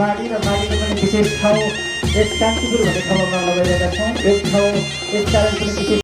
माडी र माडीको पनि विशेष ठाउँ यस कान्तिपुर भन्ने ठाउँमा लगाइरहेका छौँ। यस ठाउँ यस कारण पनि विशेष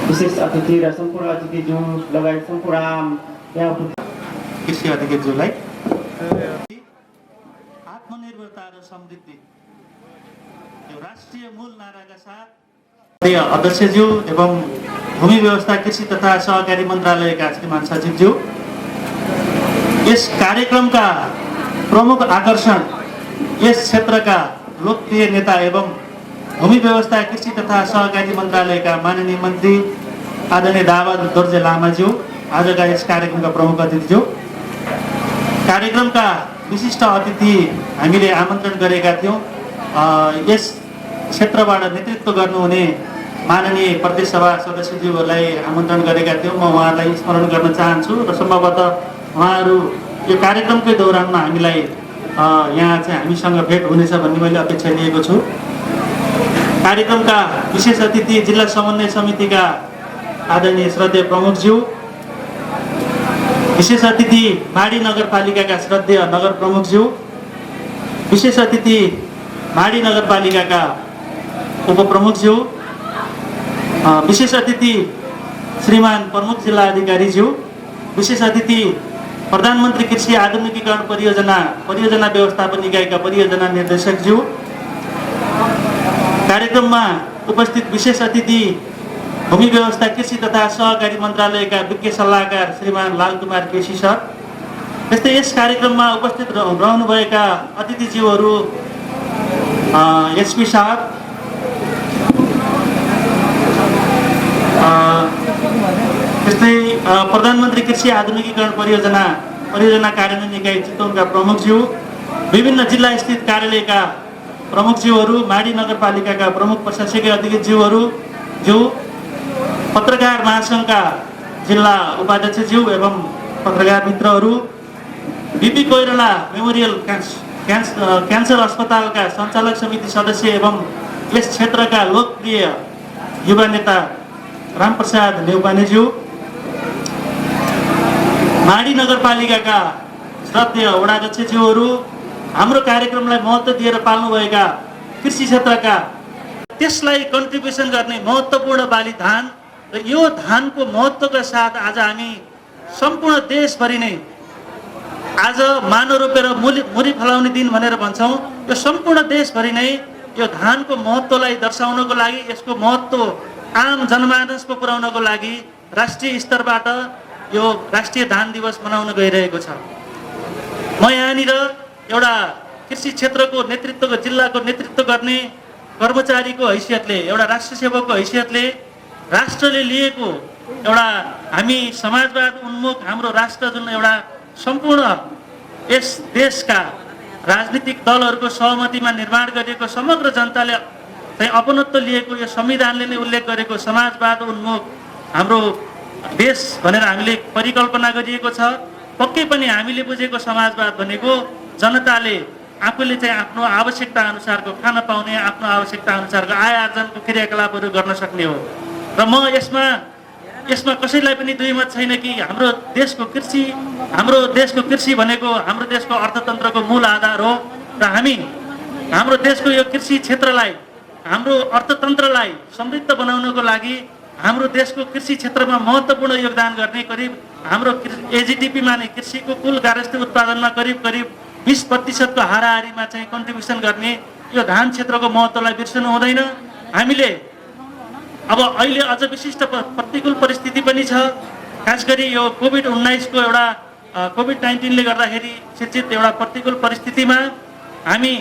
विशेष अतिथि र सम्पूर्ण अतिथिज्यू लगायत सम्पूर्ण यहाँ कृषि अधिकारीज्यूलाई आत्मनिर्भरता र समृद्धि यो राष्ट्रिय मूल नाराका साथ अध्यक्षज्यू एवं भूमि व्यवस्था कृषि तथा सहकारी मन्त्रालयका श्रीमान सचिवज्यू, यस कार्यक्रमका प्रमुख आकर्षण यस क्षेत्रका लोकप्रिय नेता एवं भूमि व्यवस्था कृषि तथा सहकारी मन्त्रालयका माननीय मन्त्री आदरणीय दाबहादुर दोर्जे लामाज्यू, आजका यस कार्यक्रमका प्रमुख अतिथिज्यू, कार्यक्रमका विशिष्ट अतिथि हामीले आमन्त्रण गरेका थियौँ। यस क्षेत्रबाट नेतृत्व गर्नुहुने माननीय प्रदेश सभा सदस्यज्यूहरूलाई आमन्त्रण गरेका थियौँ। म उहाँलाई स्मरण गर्न चाहन्छु र सम्भवतः उहाँहरू यो कार्यक्रमकै दौरानमा हामीलाई यहाँ चाहिँ हामीसँग भेट हुनेछ भन्ने मैले अपेक्षा लिएको छु। कार्यक्रमका विशेष अतिथि जिल्ला समन्वय समितिका आदरणीय श्रद्धेय प्रमुखज्यू, विशेष अतिथि माडी नगरपालिकाका श्रद्धेय नगर प्रमुखज्यू, विशेष अतिथि माडी नगरपालिकाका उपप्रमुखज्यू, विशेष अतिथि श्रीमान प्रमुख जिल्ला अधिकारीज्यू, विशेष अतिथि प्रधानमन्त्री कृषि आधुनिकीकरण परियोजना व्यवस्थापन इकाइका परियोजना निर्देशकज्यू, कार्यक्रममा उपस्थित विशेष अतिथि भूमि व्यवस्था कृषि तथा सहकारी मन्त्रालयका विज्ञ सल्लाहकार श्रीमान लालकुमार केसी सर, त्यस्तै यस कार्यक्रममा उपस्थित रहनुभएका अतिथिज्यूहरू एसपी साहब, त्यस्तै प्रधानमन्त्री कृषि आधुनिकीकरण परियोजना कार्यान्वयन इकाइ चितवनका प्रमुखज्यू, विभिन्न जिल्ला स्थित कार्यालयका प्रमुखज्यूहरू, माडी नगरपालिकाका प्रमुख प्रशासकीय अधिकारीज्यूहरू, पत्रकार महासङ्घका जिल्ला उपाध्यक्षज्यू एवं पत्रकार मित्रहरू, बीपी कोइराला मेमोरियल क्यान्सर अस्पतालका सञ्चालक समिति सदस्य एवं यस क्षेत्रका लोकप्रिय युवा नेता रामप्रसाद नेउपानेज्यू, माडी नगरपालिकाका श्रद्धेय वडाध्यक्षज्यूहरू हाम्रो कार्यक्रमलाई महत्त्व दिएर पाल्नुभएका कृषि क्षेत्रका त्यसलाई कन्ट्रिब्युसन गर्ने महत्त्वपूर्ण बाली धान र यो धानको महत्त्वका साथ आज हामी सम्पूर्ण देशभरि नै आज मानो रोपेर मुरी फलाउने दिन भनेर भन्छौँ। यो सम्पूर्ण देशभरि नै यो धानको महत्त्वलाई दर्शाउनको लागि, यसको महत्त्व आम जनमानसमा पुर्याउनको लागि राष्ट्रिय स्तरबाट यो राष्ट्रिय धान दिवस मनाउन गइरहेको छ। म यहाँनिर एउटा कृषि क्षेत्रको नेतृत्वको, जिल्लाको नेतृत्व गर्ने कर्मचारीको हैसियतले, एउटा राष्ट्र सेवकको हैसियतले राष्ट्रले लिएको एउटा हामी समाजवाद उन्मुख हाम्रो राष्ट्र जुन एउटा सम्पूर्ण यस देशका राजनीतिक दलहरूको सहमतिमा निर्माण गरिएको, समग्र जनताले चाहिँ अपनत्व लिएको यो संविधानले नै उल्लेख गरेको समाजवाद उन्मुख हाम्रो देश भनेर हामीले परिकल्पना गरिएको छ। पक्कै पनि हामीले बुझेको समाजवाद भनेको जनताले आफूले चाहिँ आफ्नो आवश्यकता अनुसारको खान पाउने, आफ्नो आवश्यकता अनुसारको आय आर्जनको क्रियाकलापहरू गर्न सक्ने हो। र म यसमा कसैलाई पनि दुई मत छैन कि हाम्रो देशको कृषि भनेको हाम्रो देशको अर्थतन्त्रको मूल आधार हो र हाम्रो देशको यो कृषि क्षेत्रलाई, हाम्रो अर्थतन्त्रलाई समृद्ध बनाउनको लागि हाम्रो देशको कृषि क्षेत्रमा महत्त्वपूर्ण योगदान गर्ने, करिब हाम्रो एजिडिपीमा नै कृषिको कुल गार्हस्थ्य उत्पादनमा करिब 20% हाराहारीमा चाहिँ कन्ट्रिब्युसन गर्ने यो धान क्षेत्रको महत्त्वलाई बिर्सनु हुँदैन। हामीले अब अहिले अझ विशिष्ट प्रतिकूल परिस्थिति पनि छ, खास गरी यो कोभिड-19 को एउटा कोभिड-19ले गर्दाखेरि सिर्जित एउटा प्रतिकूल परिस्थितिमा हामी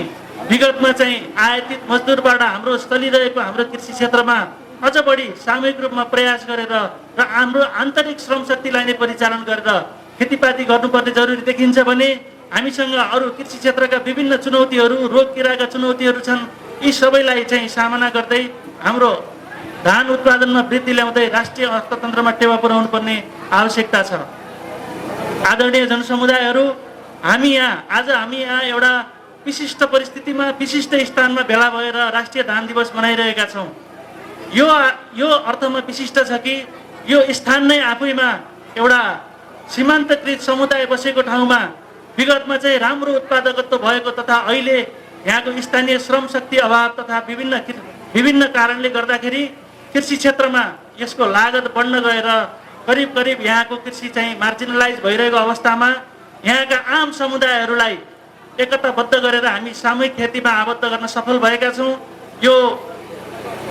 विगतमा चाहिँ आयातित मजदुरबाट हाम्रो स्थलिरहेको हाम्रो कृषि क्षेत्रमा अझ बढी सामूहिक रूपमा प्रयास गरेर र हाम्रो आन्तरिक श्रम शक्तिलाई नै परिचालन गरेर खेतीपाती गर्नुपर्ने जरुरी देखिन्छ भने हामीसँग अरू कृषि क्षेत्रका विभिन्न चुनौतीहरू, रोग किराका चुनौतीहरू छन्। यी सबैलाई चाहिँ सामना गर्दै हाम्रो धान उत्पादनमा वृद्धि ल्याउँदै राष्ट्रिय अर्थतन्त्रमा टेवा पुर्याउनु पर्ने आवश्यकता छ। आदरणीय जनसमुदायहरू, हामी यहाँ एउटा विशिष्ट परिस्थितिमा, विशिष्ट स्थानमा भेला भएर राष्ट्रिय धान दिवस मनाइरहेका छौँ। यो अर्थमा विशिष्ट छ कि यो स्थान नै आफैमा एउटा सीमान्तकृत समुदाय बसेको ठाउँमा विगतमा चाहिँ राम्रो उत्पादकत्व भएको तथा अहिले यहाँको स्थानीय श्रम शक्ति अभाव तथा विभिन्न कारणले गर्दाखेरि कृषि क्षेत्रमा यसको लागत बढ्न गएर करिब यहाँको कृषि चाहिँ मार्जिनलाइज भइरहेको अवस्थामा यहाँका आम समुदायहरूलाई एकताबद्ध गरेर हामी सामूहिक खेतीमा आबद्ध गर्न सफल भएका छौँ। यो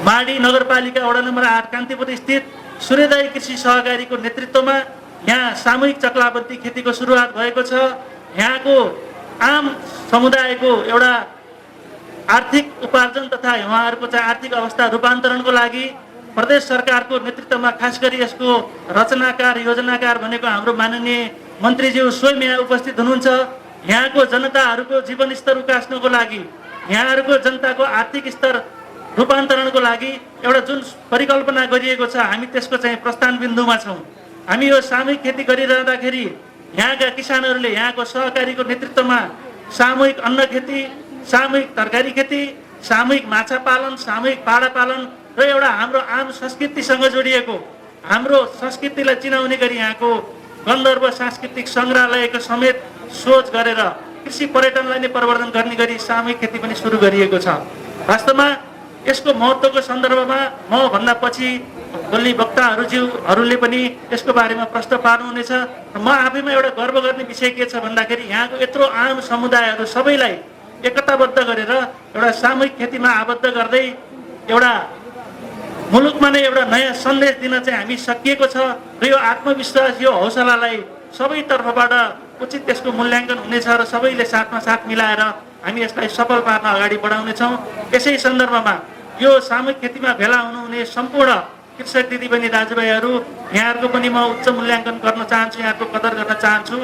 माडी नगरपालिका वडा नम्बर 8 कान्तिपुर स्थित सूर्योदय कृषि सहकारीको नेतृत्वमा यहाँ सामूहिक चक्लाबन्दी खेतीको सुरुवात भएको छ। यहाँको आम समुदायको एउटा आर्थिक उपार्जन तथा उहाँहरूको चाहिँ आर्थिक अवस्था रूपान्तरणको लागि प्रदेश सरकारको नेतृत्वमा खास गरी यसको रचनाकार, योजनाकार भनेको हाम्रो माननीय मन्त्रीज्यू स्वयं यहाँ उपस्थित हुनुहुन्छ। यहाँको जनताहरूको जीवनस्तर उकास्नको लागि, यहाँहरूको जनताको आर्थिक स्तर रूपान्तरणको लागि एउटा जुन परिकल्पना गरिएको छ, हामी त्यसको चाहिँ प्रस्थान बिन्दुमा छौँ। हामी यो सामूहिक खेती गरिरहँदाखेरि यहाँका किसानहरूले यहाँको सहकारीको नेतृत्वमा सामूहिक अन्न खेती, सामूहिक तरकारी खेती, सामूहिक माछा पालन, सामूहिक पाडा पालन र एउटा हाम्रो आम संस्कृतिसँग जोडिएको हाम्रो संस्कृतिलाई चिनाउने गरी यहाँको गन्धर्व सांस्कृतिक सङ्ग्रहालयको समेत सोच गरेर कृषि पर्यटनलाई नै प्रवर्धन गर्ने गरी सामूहिक खेती पनि सुरु गरिएको छ। वास्तवमा यसको महत्त्वको सन्दर्भमा म भन्दा पछि बोल्ने वक्ताहरूले पनि यसको बारेमा प्रश्न पार्नुहुनेछ। म आफैमा एउटा गर्व गर्ने विषय के छ भन्दाखेरि यहाँको यत्रो आम समुदायहरू सबैलाई एकताबद्ध गरेर एउटा सामूहिक खेतीमा आबद्ध गर्दै एउटा मुलुकमा नै एउटा नयाँ सन्देश दिन चाहिँ हामी सकिएको छ र यो आत्मविश्वास, यो हौसलालाई सबै तर्फबाट उचित त्यसको मूल्याङ्कन हुनेछ र सबैले साथमा साथ मिलाएर हामी यसलाई सफल पार्न अगाडि बढाउनेछौँ। यसै सन्दर्भमा यो सामूहिक खेतीमा भेला हुनुहुने सम्पूर्ण कृषक दिदीबहिनी दाजुभाइहरू, यहाँहरूको पनि म उच्च मूल्याङ्कन गर्न चाहन्छु, यहाँको कदर गर्न चाहन्छु।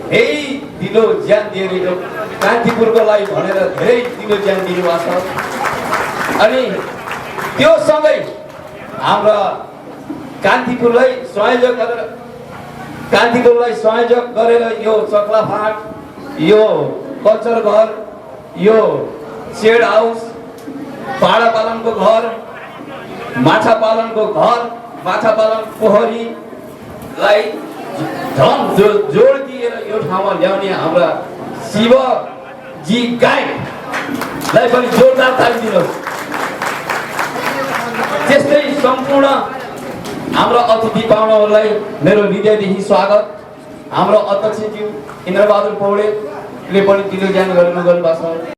धेरै दिलो ज्यान दिएको कान्तिपुरको लागि भनेर धेरै दिलो ज्यान दिनुभएको छ। अनि त्यो सँगै हाम्रा कान्तिपुरलाई सहयोग गरेर यो चक्लाफाट, यो कल्चर घर, यो सेड हाउस पाडा पालनको घर, माछा पालनको घर, माछा पालन पोखरीलाई झन् जोड दिएर यो ठाउँमा ल्याउने हाम्रा शिवजी गायकलाई पनि जोरदार ताली दिनुहोस्। त्यस्तै सम्पूर्ण हाम्रो अतिथि पाहुनाहरूलाई मेरो हृदयदेखि स्वागत। हाम्रो अध्यक्षज्यू इन्द्रबहादुर पौडेलले पनि दिलो ज्ञान गर्नुभएको छ।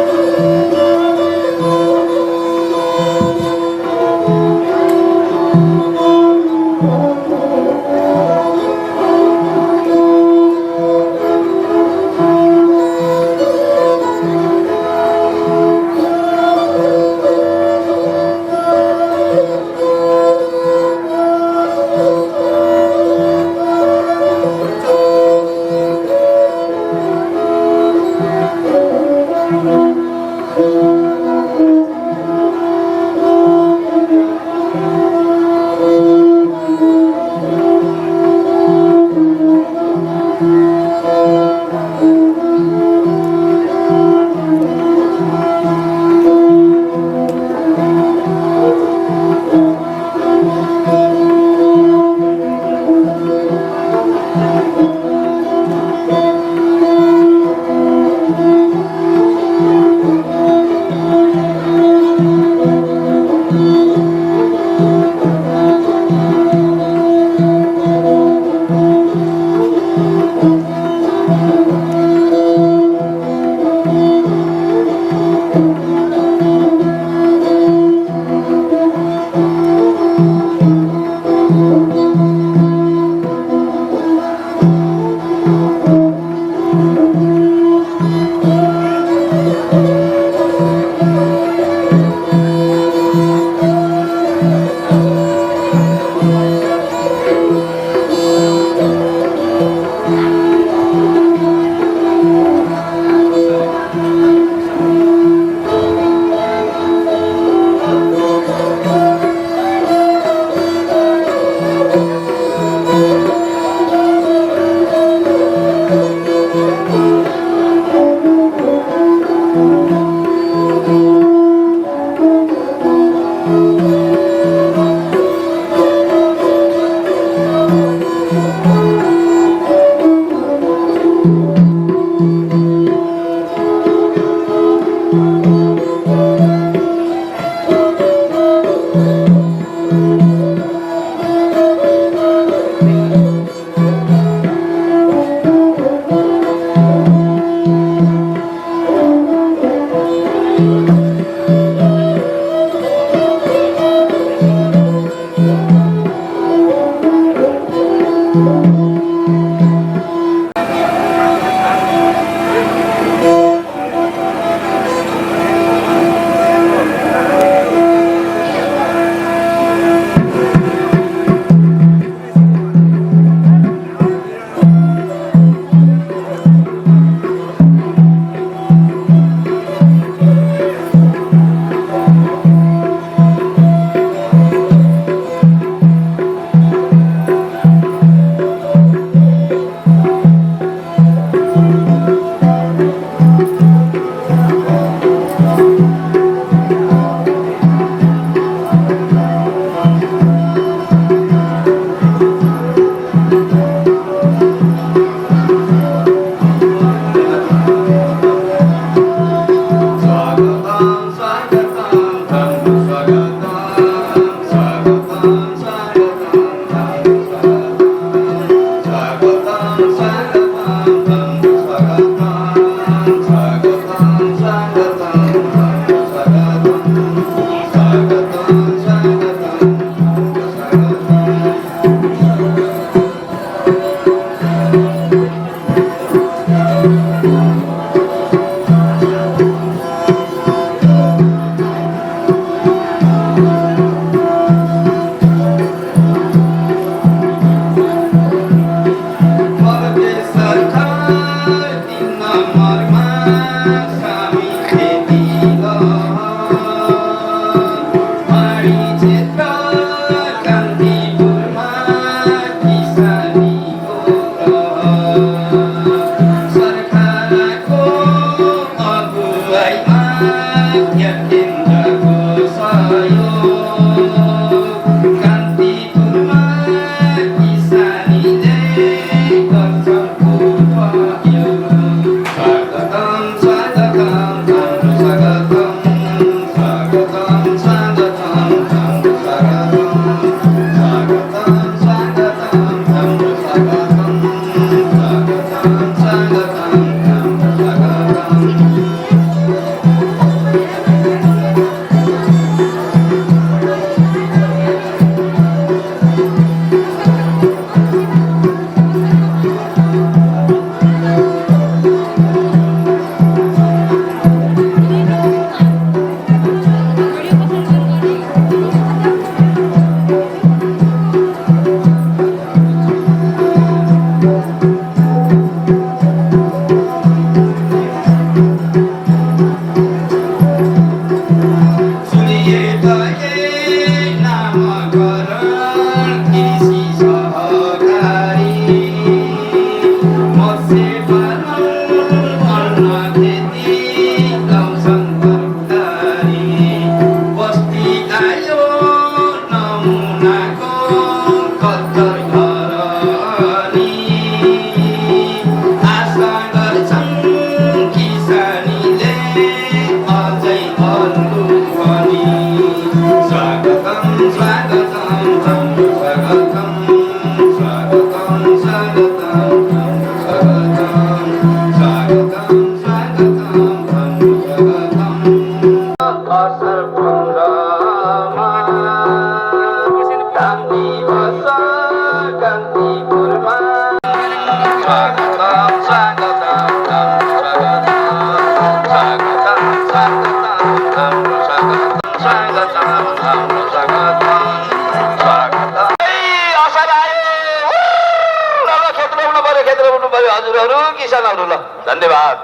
हजुरहरू किसानहरू ल धन्यवाद।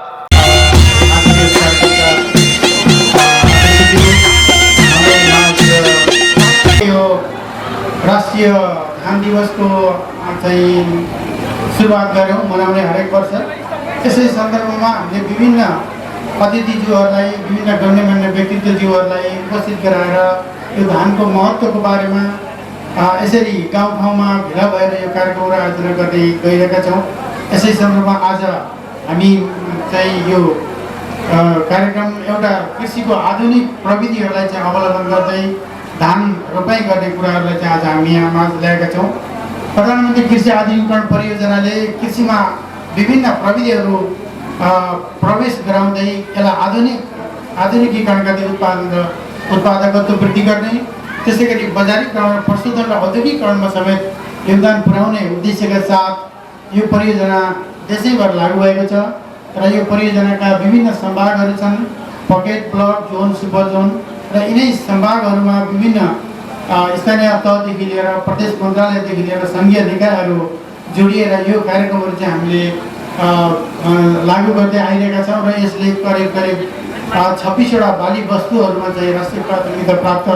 यो राष्ट्रिय धान दिवसको चाहिँ सुरुवात गऱ्यौँ मनाउने हरेक वर्ष। यसै सन्दर्भमा हामीले विभिन्न अतिथिज्यूहरूलाई, विभिन्न गण्यमान्य व्यक्तित्वज्यूहरूलाई उपस्थित गराएर यो धानको महत्त्वको बारेमा यसरी गाउँठाउँमा भेला भएर यो कार्यक्रमहरू आयोजना गर्दै गइरहेका छौँ। यसै सन्दर्भमा आज हामी चाहिँ यो कार्यक्रम एउटा कृषिको आधुनिक प्रविधिहरूलाई चाहिँ अवलम्बन गर्दै धान रोपाइ गर्ने कुराहरूलाई चाहिँ आज हामी यहाँ माझ ल्याएका छौँ। प्रधानमन्त्री कृषि आधुनिकीकरण परियोजनाले कृषिमा विभिन्न प्रविधिहरू प्रवेश गराउँदै यसलाई आधुनिकीकरण गर्दै उत्पादकत्व वृद्धि गर्ने, त्यसै गरी बजारीकरण, प्रशोधन र औद्योगिकरणमा समेत योगदान पुर्याउने उद्देश्यका साथ यो परियोजना देशैभर लागू भएको छ र यो परियोजनाका विभिन्न सम्भागहरू छन्। Pocket, block, John, super John र यिनै सम्भागहरूमा विभिन्न स्थानीय तहदेखि लिएर प्रदेश मन्त्रालयदेखि लिएर सङ्घीय निकायहरू जोडिएर यो कार्यक्रमहरू चाहिँ हामीले लागू गर्दै आइरहेका छौँ र यसले करिब 26वटा बाली वस्तुहरूमा चाहिँ राष्ट्रिय प्राथमिकता प्राप्त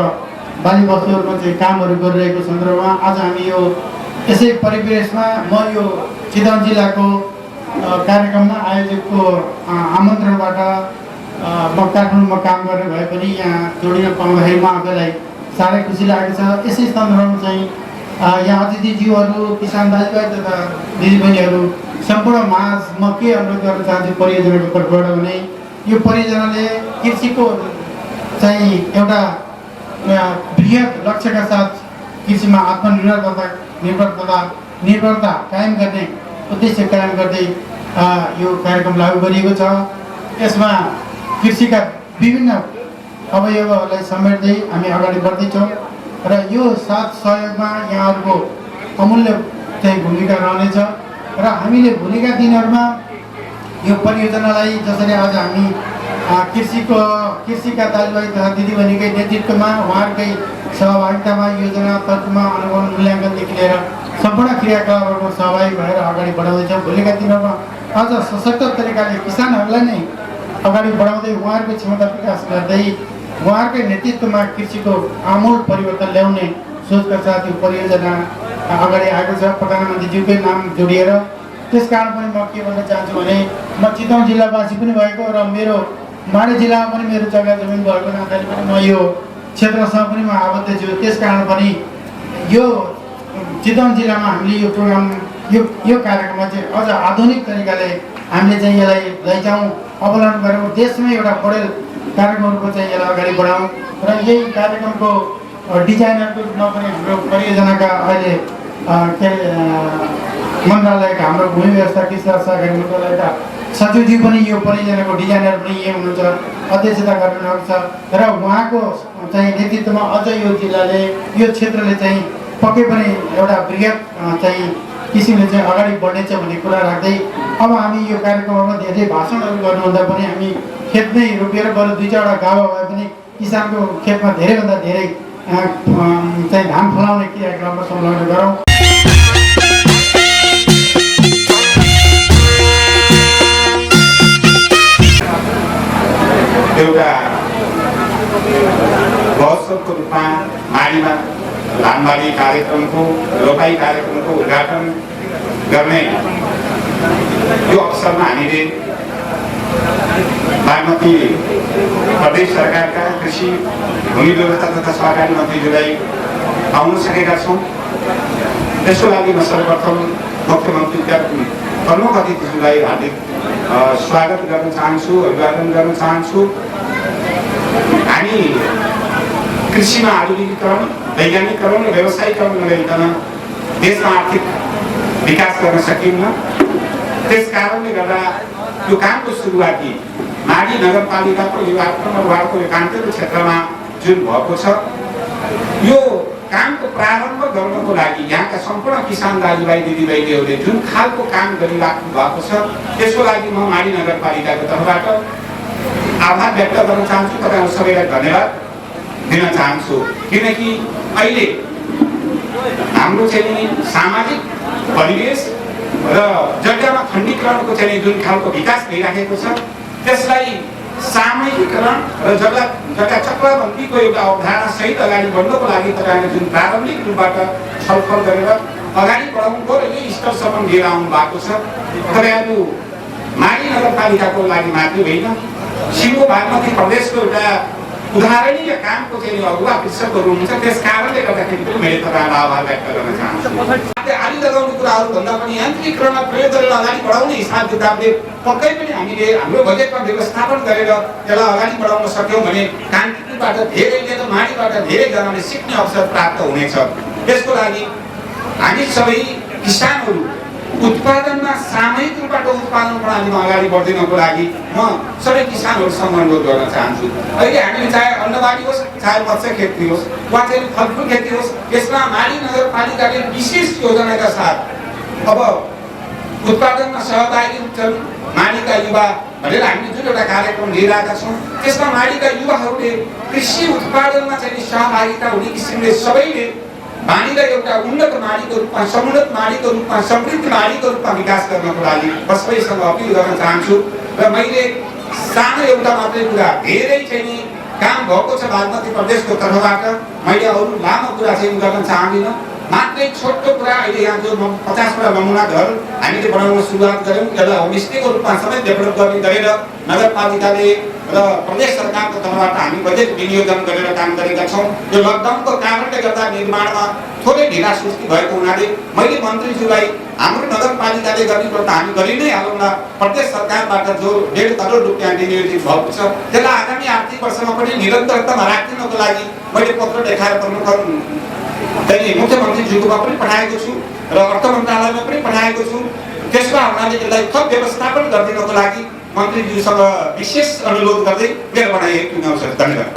बाली वस्तुहरूमा चाहिँ कामहरू गरिरहेको सन्दर्भमा आज हामी यो यसै परिवेशमा म यो चितवन जिल्लाको कार्यक्रममा आयोजकको आमन्त्रणबाट म काठमाडौँमा काम गर्ने भए पनि यहाँ जोडिन पाउँदाखेरि म आफैलाई साह्रै खुसी लागेको छ। यसै सन्दर्भमा चाहिँ यहाँ अतिथिज्यूहरू, किसान दाजुभाइ तथा दिदीबहिनीहरू सम्पूर्ण माझ म के अनुरोध गर्न चाहन्छु परियोजनाको तर्फबाट भने यो परियोजनाले कृषिको चाहिँ एउटा बृहत लक्ष्यका साथ कृषिमा आत्मनिर्भरता कायम गर्ने उद्देश्य कायम गर्दै यो कार्यक्रम लागू गरिएको छ। यसमा कृषिका विभिन्न अवयवहरूलाई समेट्दै हामी अगाडि बढ्दैछौँ र यो साथ सहयोगमा यहाँहरूको अमूल्य चाहिँ भूमिका रहनेछ र हामीले भोलिका दिनहरूमा यो परियोजनालाई जसरी आज हामी कृषिका दाजुभाइ तथा दिदीबहिनीकै नेतृत्वमा उहाँहरूकै सहभागितामा योजना तर्कमा अनुगमन मूल्याङ्कनदेखि लिएर सम्पूर्ण क्रियाकलापहरूमा सहभागी भएर अगाडि बढाउँदैछौँ। भोलिका दिनहरूमा अझ सशक्त तरिकाले किसानहरूलाई नै अगाडि बढाउँदै उहाँहरूको क्षमता विकास गर्दै उहाँहरूकै नेतृत्वमा कृषिको आमूल परिवर्तन ल्याउने सोचका साथ यो परियोजना अगाडि आएको छ प्रधानमन्त्रीज्यूकै नाम जोडिएर। त्यसकारण पनि म के भन्न चाहन्छु भने म चितवन जिल्लावासी पनि भएको र मेरो माडे जिल्लामा पनि मेरो जग्गा जमिन भएको नाताले पनि म यो क्षेत्रसँग पनि म आबद्ध छु। त्यसकारण पनि यो चितवन जिल्लामा हामीले यो प्रोग्राम यो कार्यक्रममा चाहिँ अझ आधुनिक तरिकाले हामीले चाहिँ यसलाई लैजाउँ, अवलम्बन गरौँ, देशमै एउटा मोडेल कार्यक्रमहरूको चाहिँ यसलाई अगाडि बढाउँ र यही कार्यक्रमको डिजाइनरको रूपमा पनि हाम्रो परियोजनाका अहिले मन्त्रालयका हाम्रो भूमि व्यवस्था कृषि सहकारी मन्त्रालयका सचिवज्यू पनि यो परियोजनाको डिजाइनर पनि यही हुनुहुन्छ, अध्यक्षता गर्नुहुन्छ र उहाँको चाहिँ नेतृत्वमा अझ यो जिल्लाले यो क्षेत्रले चाहिँ पक्कै पनि एउटा बृहत चाहिँ किसिमले चाहिँ अगाडि बढ्नेछ भन्ने कुरा राख्दै अब हामी यो कार्यक्रममा धेरै भाषणहरू गर्नुभन्दा पनि हामी खेत नै रोपेर बरु 2-4वटा गाभा भए पनि किसानको खेतमा धेरैभन्दा धेरै चाहिँ धान फलाउने क्रियाकलापमा संलग्न गरौँ। एउटा महोत्सवको रूपमा माडीमा धानबारी कार्यक्रमको रोपाई कार्यक्रमको उद्घाटन गर्ने यो अवसरमा हामीले बागमती प्रदेश सरकारका कृषि भूमि व्यवस्था तथा सहकारी मन्त्रीज्यूलाई आउन सकेका छौँ। त्यसको लागि म सर्वप्रथम मुख्यमन्त्रीका प्रमुख अतिथिज्यूलाई हार्दिक स्वागत गर्न चाहन्छु, अभिवादन गर्न चाहन्छु। हामी कृषिमा आधुनिकीकरण, वैज्ञानिकरण र व्यवसायीकरण नगरिकन देशमा आर्थिक विकास गर्न सकिन्न। त्यस कारणले गर्दा यो कामको सुरुवाती माडी नगरपालिकाको यो 8 नम्बर वार्डको एकान्तको क्षेत्रमा जुन भएको छ, यो कामको प्रारम्भ गर्नको लागि यहाँका सम्पूर्ण किसान दाजुभाइ दिदीबहिनीहरूले जुन खालको काम गरिराख्नु भएको छ, त्यसको लागि म माडी नगरपालिकाको तर्फबाट आभार व्यक्त गर्न चाहन्छु। तपाईँहरू सबैलाई धन्यवाद दिन चाहन्छु। किनकि अहिले हाम्रो चाहिँ सामाजिक परिवेश र जग्गामा खण्डीकरणको चाहिँ जुन खालको विकास भइराखेको छ, त्यसलाई सामूहिकीकरण र जग्गा चक्रबन्दीको एउटा अवधारणा सहित अगाडि बढ्नको लागि तपाईँहरूले जुन प्रारम्भिक रूपबाट छलफल गरेर अगाडि बढाउनुको र यो स्तरसम्म लिएर आउनु भएको छ। तपाईँहरू माडी नगरपालिकाको लागि मात्रै होइन, सिङ्गो बागमती प्रदेशको एउटा उदाहरणीय कामको चाहिँ अगुवा कृषकहरू हुनुहुन्छ। त्यस कारणले गर्दाखेरि पनि मैले तपाईँहरूलाई आभार व्यक्त गर्न चाहन्छु। आली लगाउने कुराहरू भन्दा पनि यान्त्रिकीकरणमा प्रयोग गरेर अगाडि बढाउने हिसाब किताबले पक्कै पनि हामीले हाम्रो बजेटमा व्यवस्थापन गरेर त्यसलाई अगाडि बढाउन सक्यौँ भने कान्तिबाट धेरैले त माडीबाट धेरैजनाले सिक्ने अवसर प्राप्त हुनेछ। त्यसको लागि हामी सबै किसानहरू उत्पादनमा सामूहिक रूपबाट उत्पादन प्रणालीमा अगाडि बढिदिनको लागि म सबै किसानहरूसँग अनुरोध गर्न चाहन्छु। अहिले हामीले चाहे अन्नबाली होस्, चाहे मत्स्य खेती होस्, वा चाहिँ फलफुल खेती होस्, यसमा माडी नगरपालिकाले विशेष योजनाका साथ अब उत्पादनमा सहभागी हुन्छन् माडीका युवा भनेर हामीले जुन एउटा कार्यक्रम लिइरहेका छौँ, त्यसमा माडीका युवाहरूले कृषि उत्पादनमा चाहिँ सहभागिता हुने किसिमले सबैले माडीलाई एउटा उन्नत माडीको रूपमा, समुन्नत माडीको रूपमा, समृद्ध माडीको रूपमा विकास गर्नको लागि सबैसँग अपिल गर्न चाहन्छु। र मैले सानो एउटा मात्रै कुरा, धेरै चाहिँ काम भएको छ बागमती प्रदेशको तर्फबाट, मैले अरू लामो कुरा चाहिँ गर्न चाहदिनँ। मात्रै छोटो कुरा, अहिले यहाँ जो 50वटा नमुना घर हामीले बनाउन सुरुवात गऱ्यौँ, यसलाई होमस्टेको रूपमा समेत डेभलप गरेर नगरपालिकाले र प्रदेश सरकारको तर्फबाट हामी बजेट विनियोजन गरेर काम गरेका छौँ। यो लकडाउनको कारणले गर्दा निर्माणमा थोरै ढिला सुस्ती भएको हुनाले मैले मन्त्रीज्यूलाई हाम्रो नगरपालिकाले गर्ने कुरा हामी गरि नै हालौँला। प्रदेश सरकारबाट जो 1.5 करोड रुपियाँ विनियोजित भएको छ, त्यसलाई आगामी आर्थिक वर्षमा पनि निरन्तरतामा राखिदिनको लागि मैले पत्र लेखाएर मुख्यमन्त्रीज्यूकोमा पनि पठाएको छु र अर्थ मन्त्रालयमा पनि पठाएको छु। त्यसमा हुनाले यसलाई थप व्यवस्थापन गरिदिनको लागि मन्त्रीज्यूसँग विशेष अनुरोध गर्दै मेरो बनाइएको अवसर। धन्यवाद।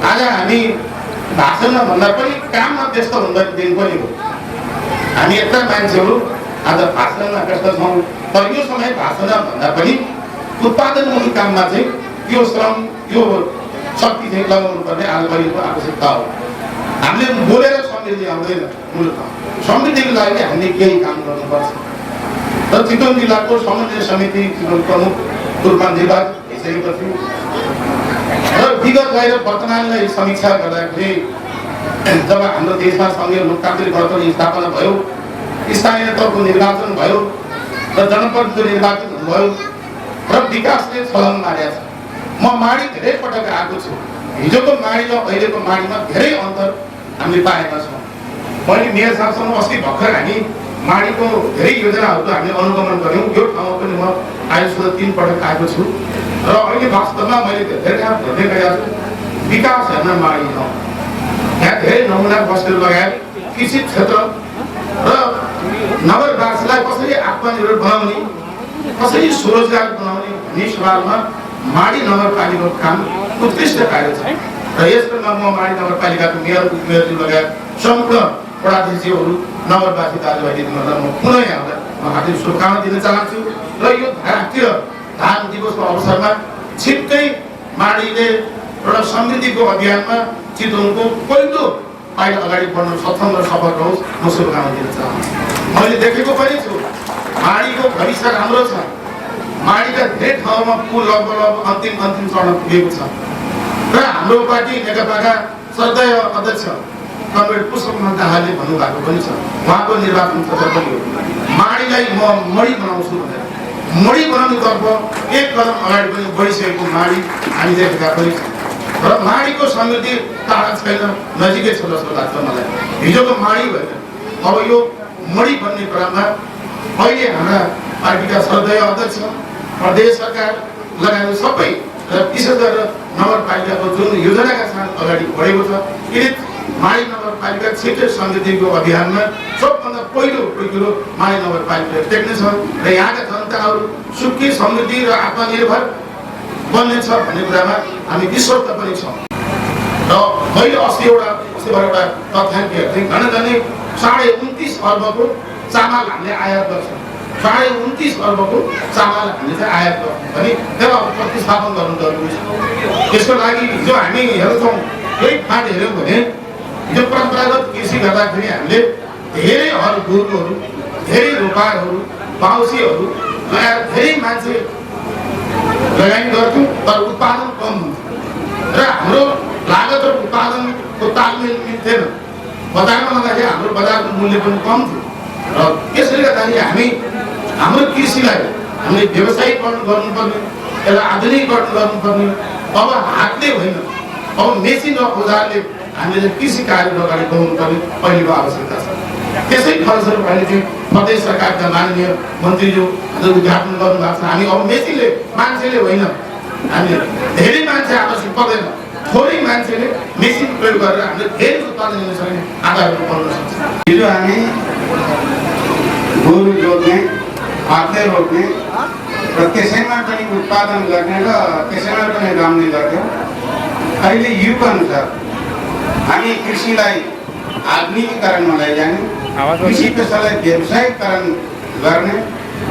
आज हामी भाषणमा भन्दा पनि काममा व्यस्त हुँदा दिन पनि हो। हामी यत्रा मान्छेहरू आज भाषणमा व्यस्त छौँ, तर यो समय भाषण भन्दा पनि उत्पादनमुखी काममा चाहिँ यो श्रम, यो शक्ति चाहिँ लगाउनु पर्ने आज बढीको आवश्यकता हो। हामीले बोलेर समृद्धि आउँदैन, मुलुकमा समृद्धिको लागि हामीले केही काम गर्नुपर्छ। र चितवन जिल्लाको समन्वय समिति चितवन प्रमुख रूपमा निर्वाचित भइसकेको छु र विगत गएर वर्तमानलाई समीक्षा गर्दाखेरि जब हाम्रो देशमा सङ्घीय लोकतान्त्रिक गणतन्त्र स्थापना भयो, स्थानीय तहको निर्वाचन भयो र जनप्रतिनिधि निर्वाचित हुनुभयो र विकासले छलाङ मारेको छ। म माडी धेरै पटक आएको छु। हिजोको माडी र अहिलेको माडीमा धेरै अन्तर हामीले पाएका छौँ। मैले मेयर साहबसँग अस्ति भर्खर हामी माडीको धेरै योजनाहरूको हामीले अनुगमन गऱ्यौँ। यो ठाउँमा पनि म आयुषमा 3 पटक आएको छु र अहिले वास्तवमा मैले धेरै ठाउँ हेर्दै गएको छु। विकास हेर्न माडी ठाउँ, यहाँ धेरै नमुना बस्तीहरू लगायत कृषि क्षेत्र र नगरवासीलाई कसरी आत्मनिर्भर बनाउने, कसरी स्वरोजगार बनाउने भन्ने सवालमा माडी नगरपालिकाको काम उत्कृष्ट कार्य छ। र यसमा म माडी नगरपालिकाको मेयर, उपमेयरज्यू लगायत सम्पूर्ण पदाधिकारीहरू, नगरवासी दाजुभाइ दिदीबहिनीहरूलाई म पुनः यहाँलाई म हार्दिक शुभकामना दिन चाहन्छु। र यो राष्ट्रिय धान दिवसको अवसरमा छिट्टै माडीले एउटा समृद्धिको अभियानमा चितवनको पहिलो पाइला अगाडि बढ्न सक्षम र सफल रहोस्, म शुभकामना दिन चाहन्छु। मैले देखेको पनि छु माडीको भविष्य राम्रो छ। माडीका धेरै ठाउँमा पुल लगभग अन्तिम चरण पुगेको छ र हाम्रो पार्टी नेकपाका श्रद्धेय अध्यक्ष कमरेड पुष्पकमल दाहालले भन्नुभएको पनि छ, उहाँको निर्वाचन क्षेत्र पनि हो। माडीलाई म मडी बनाउँछु भनेर मडी बनाउनेतर्फ 1 कदम अगाडि पनि बढिसकेको माडी हामी देखेका पनि छौँ। र माडीको समृद्धि टाढा छैन, नजिकै छ जस्तो लाग्छ मलाई। हिजोको माडी भएन, अब यो मडी बन्ने क्रममा अहिले हाम्रा पार्टीका श्रद्धेय अध्यक्ष, प्रदेश सरकार लगायत सबै र विशेष गरेर नगरपालिकाको जुन योजनाका साथ अगाडि बढेको छ, यदि माडी नगरपालिका छिट्टै समृद्धिको अभियानमा सबभन्दा पहिलो कुरो माडी नगरपालिका टेक्नेछ र यहाँका जनताहरू सुखी, समृद्धि र आत्मनिर्भर बन्नेछ भन्ने कुरामा हामी विश्वस्त पनि छौँ। र मैले अस्तिबाट एउटा तथ्याङ्क हेर्थेँ, घनघनै 29.5 अर्बको चामल हामीले आयात गर्छौँ। 29.5 अर्बको चामल हामीले चाहिँ आयात गर्छौँ भने त्यसलाई प्रतिस्थापन गर्नु जरुरी छ। त्यसको लागि जो हामी हेर्छौँ यही फाँट हेऱ्यौँ भने जो परम्परागत कृषि गर्दाखेरि हामीले धेरै गोरुहरू, धेरै रोपारहरू, बाउसीहरू लगाएर धेरै मान्छे लगानी गर्थ्यौँ, तर उत्पादन कम हुन्थ्यो र हाम्रो लागत र उत्पादनको तालमेल मिल्थेन। बजारमा लाँदाखेरि हाम्रो बजारको मूल्य पनि कम थियो र त्यसले गर्दाखेरि हामी हाम्रो कृषिलाई हामीले व्यवसायीकरण गर्नुपर्ने, यसलाई आधुनिकीकरण गर्नुपर्ने, अब हातले होइन, अब मेसिन र औजारले हामीले कृषि कार्यहरू अगाडि बढाउनुपर्ने पहिलेको आवश्यकता छ। त्यसै फलस्वरूप अहिले चाहिँ प्रदेश सरकारका माननीय मन्त्रीज्यू उद्घाटन गर्नुभएको छ। हामी अब मेसिनले, मान्छेले होइन, हामीले धेरै मान्छे आवश्यक पर्दैन, थोरै मान्छेले मेसिन प्रयोग गरेर हामीले धेरै उत्पादन दिन सक्ने आधारहरू बन्न सक्छ। हिजो हामी गोरु जोत्ने, हातले रोप्ने र त्यसैमा पनि उत्पादन गर्ने र त्यसैमा पनि रम्ने गर्थ्यौँ। अहिले युग अनुसार हामी कृषिलाई आधुनिकीकरणमा लैजाने, कृषि पेसालाई व्यावसायिकरण गर्ने,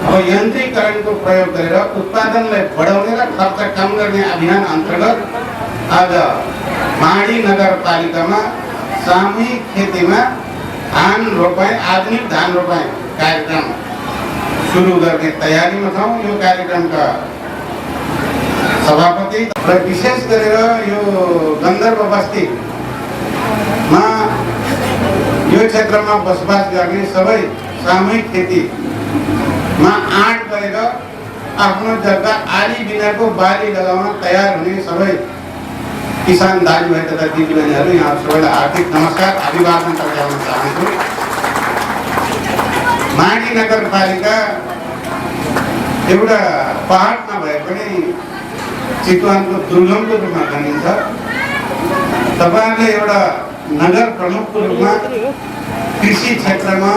अब यन्त्रीकरणको प्रयोग गरेर उत्पादनलाई बढाउने र खर्च कम गर्ने अभियान अन्तर्गत आज माडी नगरपालिकामा सामूहिक खेतीमा धान रोपाई, आधुनिक धान रोपाई कार्यक्रम सुरु गर्ने तयारीमा छौँ। यो कार्यक्रमका सभापति र विशेष गरेर यो गन्धर्व बस्तीमा यो क्षेत्रमा बसोबास गर्ने सबै सामूहिक खेतीमा आँट गरेर आफ्नो जग्गा आली बिनाको बाली लगाउन तयार हुने सबै किसान दाजुभाइ तथा दिदीबहिनीहरू यहाँ सबैलाई हार्दिक नमस्कार, अभिवादन टक्राउन चाहन्छु। माडी नगरपालिका एउटा पहाड नभए पनि चितवनको दुर्गमको रूपमा गनिन्छ। तपाईँहरूले एउटा नगर प्रमुखको रूपमा कृषि क्षेत्रमा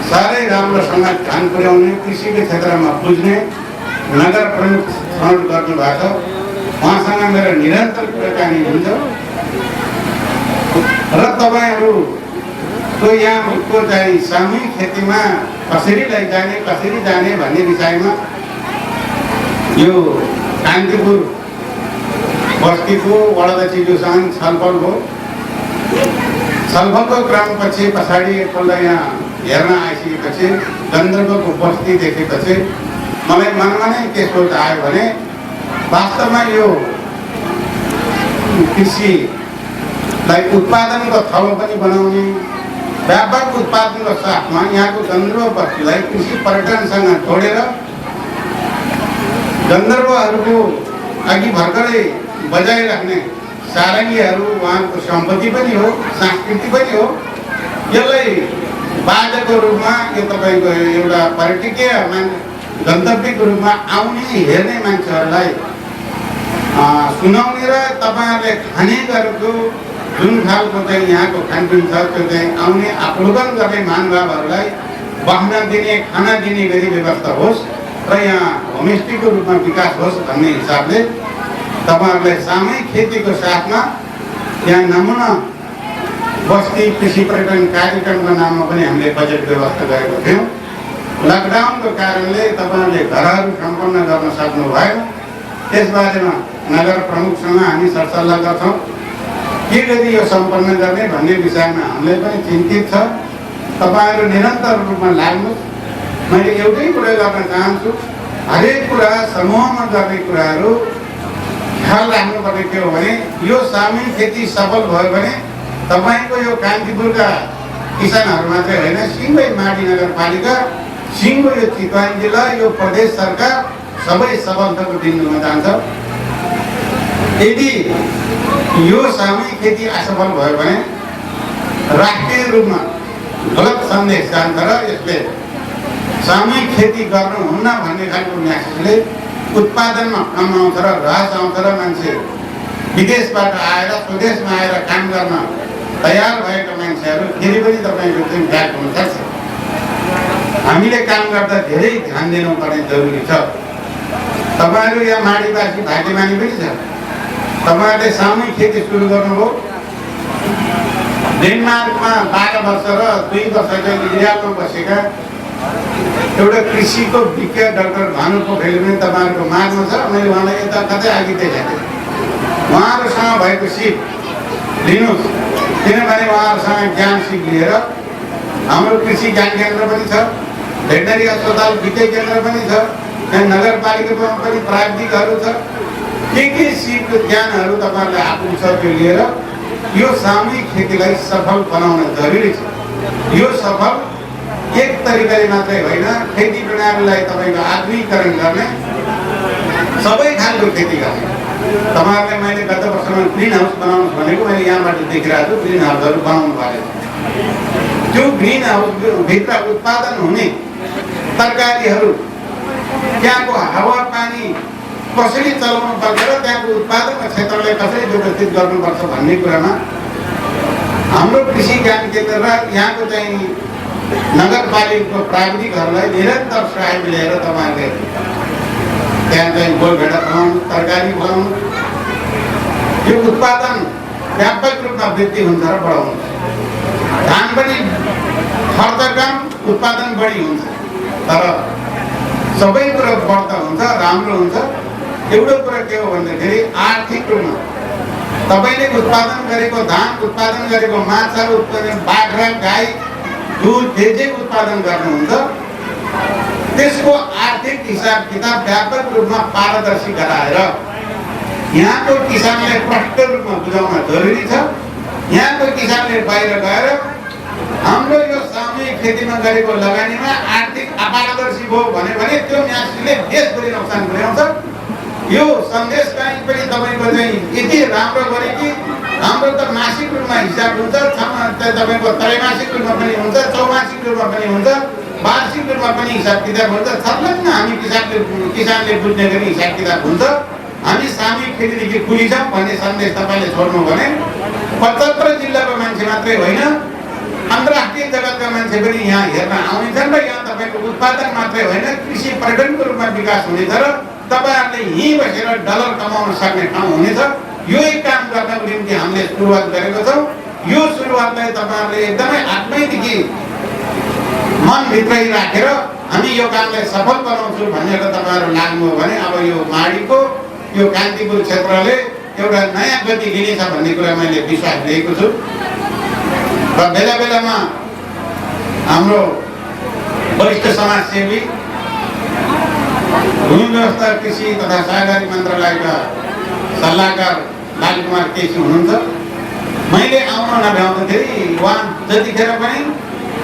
साह्रै राम्रोसँग ध्यान पुर्याउने, कृषिको क्षेत्रमा बुझ्ने नगर प्रमुख छनौट गर्नुभएको छ। उहाँसँग मेरो निरन्तर कुराकानी हुन्छ र तपाईँहरूको यहाँको चाहिँ सामूहिक खेतीमा कसरी लैजाने, कसरी जाने भन्ने विषयमा यो कान्तिपुर बस्तीको वडाध्यक्षज्यूसँग छलफल भयो। छलफलको क्रमपछि पछाडि एकपल्ट यहाँ हेर्न आइसकेपछि गन्धर्वको बस्ती देखेपछि मलाई मनमा नै के सोच आयो भने वास्तवमा यो कृषिलाई उत्पादनको थलो पनि बनाउने, व्यापक उत्पादनको साथमा यहाँको गन्धर्व बस्तीलाई कृषि पर्यटनसँग जोडेर गन्धर्वहरूको अघि भर्खरै बजाइराख्ने सारङ्गीहरू उहाँको सम्पत्ति पनि हो, संस्कृति पनि हो। यसलाई बाजाको रूपमा यो तपाईँको एउटा पर्यटकीय गन्तव्यको रूपमा आउने, हेर्ने मान्छेहरूलाई सुनाउने र तपाईँहरूले खाने गरेको जुन खालको चाहिँ यहाँको खानपिन छ त्यो चाहिँ आउने अवलोकन गर्ने महानुभावहरूलाई बस्न दिने, खाना दिने गरी व्यवस्था होस् र यहाँ होमस्टेको रूपमा विकास होस् भन्ने हिसाबले तपाईँहरूलाई सामूहिक खेतीको साथमा यहाँ नमुना बस्ती कृषि पर्यटन कार्यक्रमको नाममा पनि हामीले बजेट व्यवस्था गरेको थियौँ। लकडाउनको कारणले तपाईँहरूले घरहरू सम्पन्न गर्न सक्नु भएन। त्यसबारेमा नगर प्रमुखसँग हामी सरसल्लाह गर्छौँ के गरी यो सम्पन्न गर्ने भन्ने विषयमा हामीलाई पनि चिन्तित छ। तपाईँहरू निरन्तर रूपमा लाग्नुहोस्। मैले एउटै कुरा गर्न चाहन्छु, हरेक कुरा समूहमा गर्ने कुराहरू ख्याल राख्नुपर्ने के हो भने यो सामूहिक खेती सफल भयो भने तपाईँको यो कान्तिपुरका किसानहरू मात्रै होइन, सिङ्गै माडी नगरपालिका, सिङ्गो यो चितवन जिल्ला, यो प्रदेश सरकार सबै सफलताको बिन्दुमा जान्छ। यदि यो सामूहिक खेती असफल भयो भने राष्ट्रिय रूपमा गलत सन्देश जान्छ र यसले सामूहिक खेती गर्नुहुन्न भन्ने खालको म्यासेजले उत्पादनमा कम आउँछ र ह्रास आउँछ र मान्छे विदेशबाट आएर स्वदेशमा आएर काम गर्न तयार भएका मान्छेहरू फेरि पनि तपाईँको चाहिँ ब्याक हुन सक्छ। हामीले काम गर्दा धेरै ध्यान दिनुपर्ने जरुरी छ। तपाईँहरू यहाँ माडीवासी भाग्यमानी पनि छ। तपाईँहरूले सामूहिक खेती सुरु गर्नुभयो। डेनमार्कमा 12 वर्ष र 2 वर्षका इजरायलमा बसेका एउटा कृषिको विज्ञ डाक्टर भानु पोखरेलले पनि तपाईँहरूको मार्गमा छ। मैले उहाँलाई यता कतै अघि देखाएको थिएँ। उहाँहरूसँग भएको सिप लिनुहोस्, किनभने उहाँहरूसँग ज्ञान सिप लिएर हाम्रो कृषि ज्ञान केन्द्र पनि छ, भेटनरी अस्पताल विज्ञ केन्द्र पनि छ, यहाँ नगरपालिकामा पनि प्राविधिकहरू छ। के सिपको ज्ञानहरू तपाईँहरूले आफू छ त्यो लिएर यो सामूहिक खेतीलाई सफल बनाउन जरुरी छ। यो सफल एक तरिकाले मात्रै होइन, खेती प्रणालीलाई तपाईँको आधुनिकीकरण गर्ने, सबै खालको खेती गर्ने। तपाईँहरूले मैले गत वर्षमा ग्रिन हाउस बनाउनु भनेको मैले यहाँबाट देखिरहेको छु। ग्रिन हाउसहरू बनाउनु भएको छ। त्यो ग्रिन हाउसभित्र उत्पादन हुने तरकारीहरू त्यहाँको हावापानी कसरी चलाउनु पर्छ र त्यहाँको उत्पादनको क्षेत्रलाई कसरी व्यवस्थित गर्नुपर्छ भन्ने कुरामा हाम्रो कृषि ज्ञान केन्द्र र यहाँको चाहिँ नगरपालिकाको प्राविधिकहरूलाई निरन्तर सहयोग लिएर तपाईँहरूले त्यहाँ चाहिँ गोलभेडा बनाउनु, तरकारी बनाउनु, यो उत्पादन व्यापक रूपमा वृद्धि हुन्छ र बढाउनु। धान पनि खर्च कम, उत्पादन बढी हुन्छ, तर सबै कुरा बढ्दा हुन्छ, राम्रो हुन्छ। एउटा कुरा के हो भन्दाखेरि आर्थिक रूपमा तपाईँले उत्पादन गरेको धान, उत्पादन गरेको माछा, उत्पादन बाख्रा, गाई, दुध जे उत्पादन गर्नुहुन्छ त्यसको आर्थिक हिसाब किताब व्यापक रूपमा पारदर्शी गराएर यहाँको किसानलाई प्रष्ट रूपमा बुझाउन जरुरी छ। यहाँको किसानले बाहिर गएर हाम्रो यो सामूहिक खेतीमा गरेको लगानीमा आर्थिक अपारदर्शी भयो भने त्यो म्यासेजले देशभरि नोक्सान पुर्याउँछ। यो सन्देश कहीँ पनि तपाईँको चाहिँ यति राम्रो गरे कि हाम्रो त मासिक रूपमा हिसाब हुन्छ, तपाईँको त्रैमासिक रूपमा पनि हुन्छ, चौमासिक रूपमा पनि हुन्छ, वार्षिक रूपमा पनि हिसाब किताब हुन्छ। संलग्न हामी किसानले बुझ्ने गरी हिसाब किताब हुन्छ। हामी सामूहिक खेतीदेखि खुली छौँ भन्ने सन्देश तपाईँले छोड्नु भने 75 जिल्लाको मान्छे मात्रै होइन, अन्तर्राष्ट्रिय जगतका मान्छे पनि यहाँ हेर्न आउनेछन् र यहाँ तपाईँको उत्पादन मात्रै होइन, कृषि पर्यटनको रूपमा विकास हुनेछ र तपाईँहरूले यहीँ बसेर डलर कमाउन सक्ने ठाउँ हुनेछ। यो काम गर्नको निम्ति हामीले सुरुवात गरेको छौँ। यो सुरुवातलाई तपाईँहरूले एकदमै आत्मैदेखि मनभित्रै राखेर हामी यो कामलाई सफल बनाउँछौँ भनेर तपाईँहरू लाग्नुभयो भने अब यो माडीको यो कान्तिपुर क्षेत्रले एउटा नयाँ गति लिनेछ भन्ने कुरा मैले विश्वास लिएको छु। र बेला बेलामा हाम्रो वरिष्ठ समाजसेवी, भूमि व्यवस्था, कृषि तथा सहकारी मन्त्रालयका सल्लाहकार लालकुमार केसी हुनुहुन्छ। मैले आउन नभ्याउँदाखेरि उहाँ जतिखेर पनि